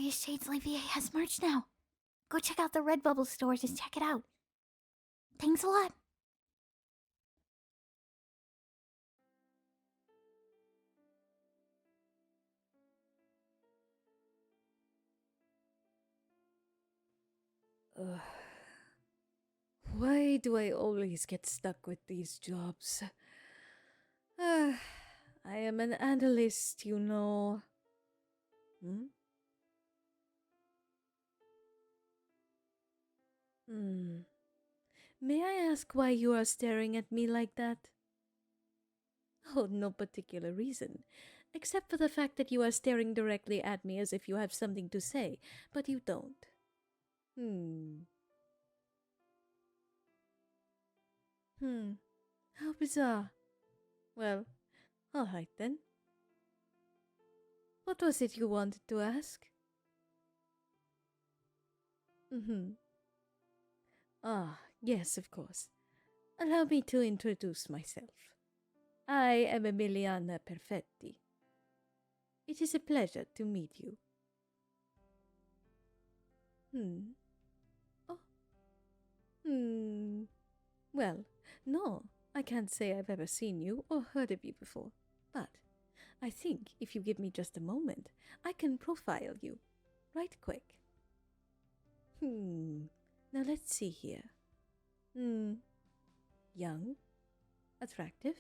Curious Shadeslay VA has merch now. Go check out the Redbubble store, just check it out. Thanks a lot. Ugh. Why do I always get stuck with these jobs? I am an analyst, you know. Hmm? Hmm. May I ask why you are staring at me like that? Oh, no particular reason, except for the fact that you are staring directly at me as if you have something to say, but you don't. Hmm. How bizarre. Well, all right then. What was it you wanted to ask? Mm-hmm. Ah, yes, of course. Allow me to introduce myself. I am Emiliana Perfetti. It is a pleasure to meet you. Hmm. Oh. Hmm. Well, no, I can't say I've ever seen you or heard of you before. But I think if you give me just a moment, I can profile you. Right quick. Now let's see here. Young. Attractive.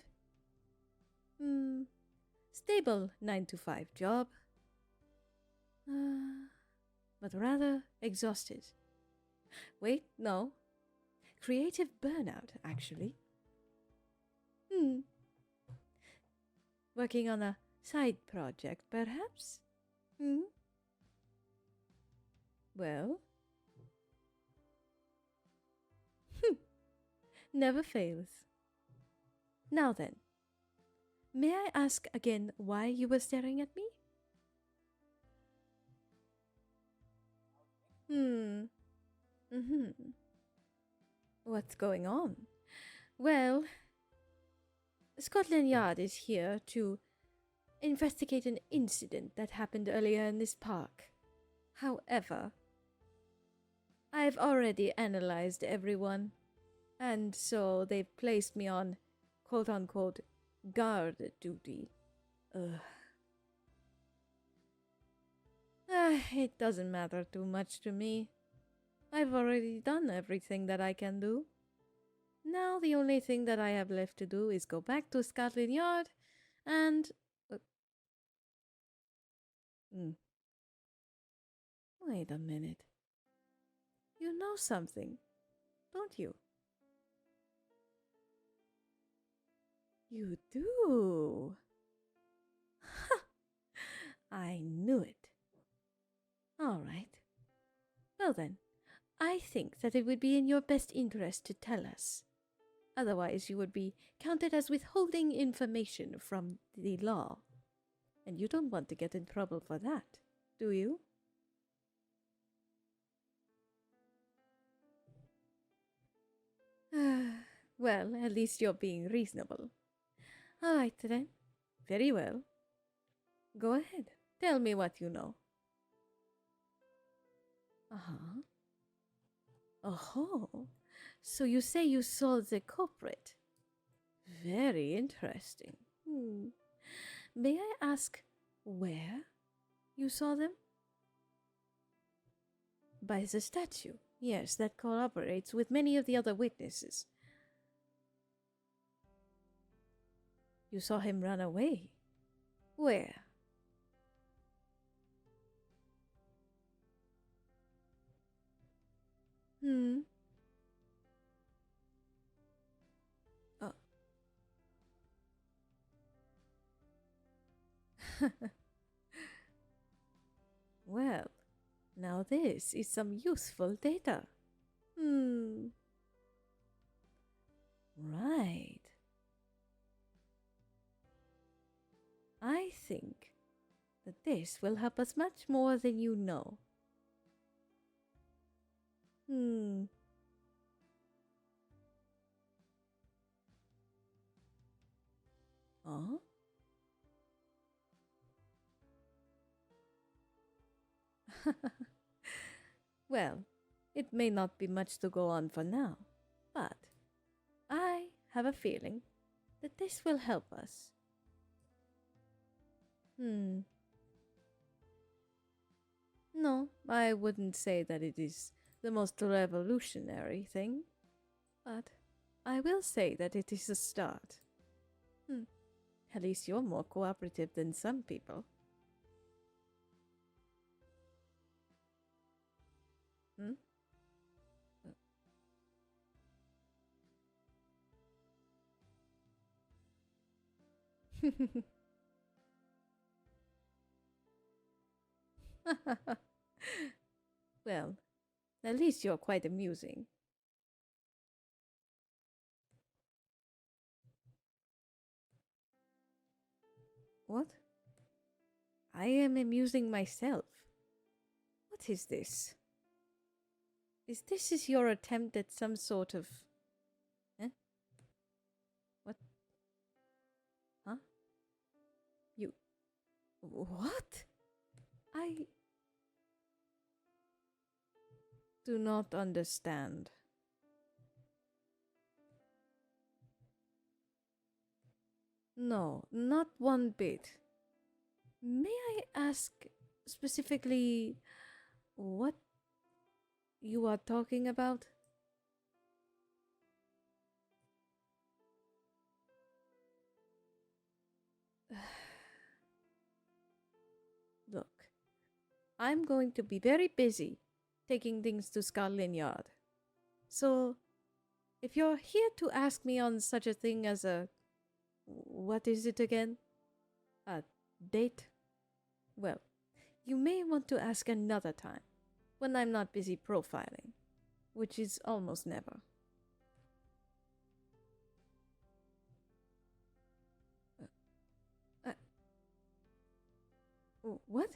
Stable 9 to 5 job. But rather exhausted. Wait, no. Creative burnout, actually. Working on a side project, perhaps? Well? Never fails. Now then, may I ask again why you were staring at me? What's going on? Well, Scotland Yard is here to investigate an incident that happened earlier in this park. However, I've already analyzed everyone, and so they've placed me on quote unquote guard duty. It doesn't matter too much to me. I've already done everything that I can do. Now the only thing that I have left to do is go back to Scotland Yard and... Wait a minute. You know something, don't you? You do. I knew it. All right. Well then, I think that it would be in your best interest to tell us. Otherwise, you would be counted as withholding information from the law. And you don't want to get in trouble for that, do you? Well, at least you're being reasonable. All right then. Very well. Go ahead. Tell me what you know. Uh-huh. Oh, so you say you saw the culprit. Very interesting. May I ask where you saw them? By the statue. Yes, that corroborates with many of the other witnesses. You saw him run away. Where? Oh. Well, now this is some useful data. Right. I think that this will help us much more than you know. Well, it may not be much to go on for now, but I have a feeling that this will help us. No, I wouldn't say that it is the most revolutionary thing, but I will say that it is a start. At least you're more cooperative than some people. Well, at least you're quite amusing. What? I am amusing myself. What is this? Is this your attempt at some sort of... Eh? What? Huh? You... What? I... do not understand. No, not one bit. May I ask specifically what you are talking about? Look, I'm going to be very busy taking things to Scotland Yard. So, if you're here to ask me on such a thing as a... what is it again? A date? Well, you may want to ask another time, when I'm not busy profiling, which is almost never. What?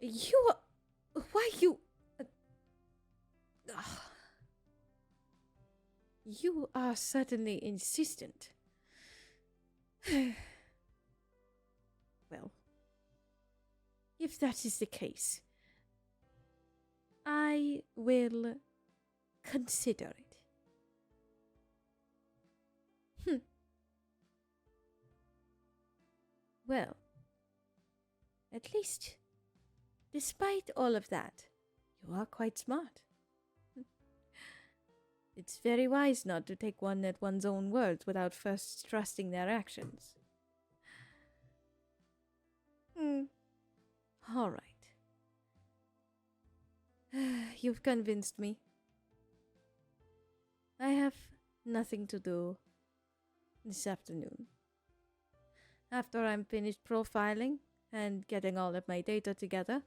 You are... Why you... You are certainly insistent. Well, if that is the case, I will consider it. Well, at least, despite all of that, you are quite smart. It's very wise not to take one at one's own words without first trusting their actions. All right. You've convinced me. I have nothing to do this afternoon. After I'm finished profiling and getting all of my data together,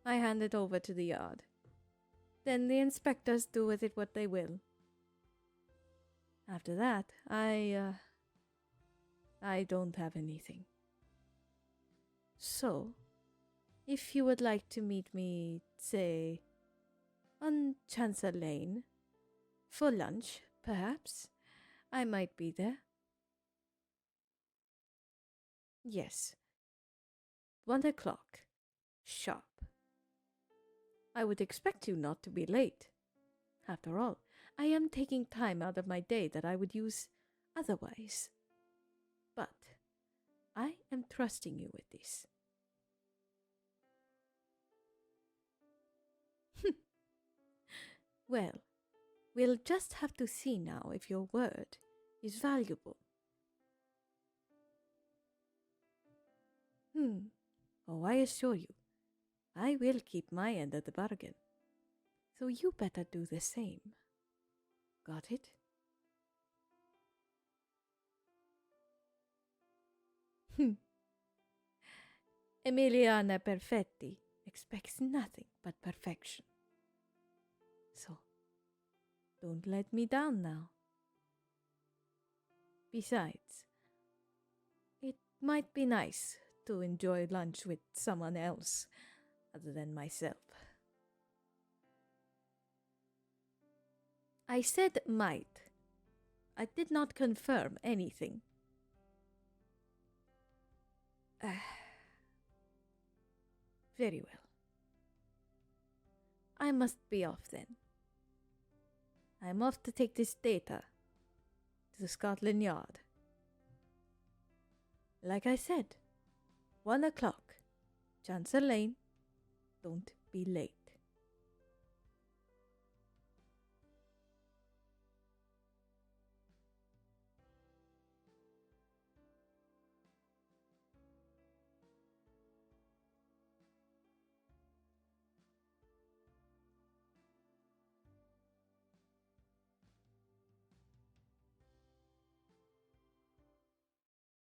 I hand it over to the yard. Then the inspectors do with it what they will. After that, I don't have anything. So, if you would like to meet me, say, on Chancellor Lane, for lunch, perhaps, I might be there. Yes, 1 o'clock, sharp. I would expect you not to be late. After all, I am taking time out of my day that I would use otherwise. But I am trusting you with this. Well, we'll just have to see now if your word is valuable. Oh, I assure you, I will keep my end of the bargain. So you better do the same. Got it? Emiliana Perfetti expects nothing but perfection. So, don't let me down now. Besides, it might be nice to enjoy lunch with someone else other than myself. I said might. I did not confirm anything. Very well. I must be off then. I'm off to take this data to Scotland Yard. Like I said, 1 o'clock, Chancellor Lane, don't be late.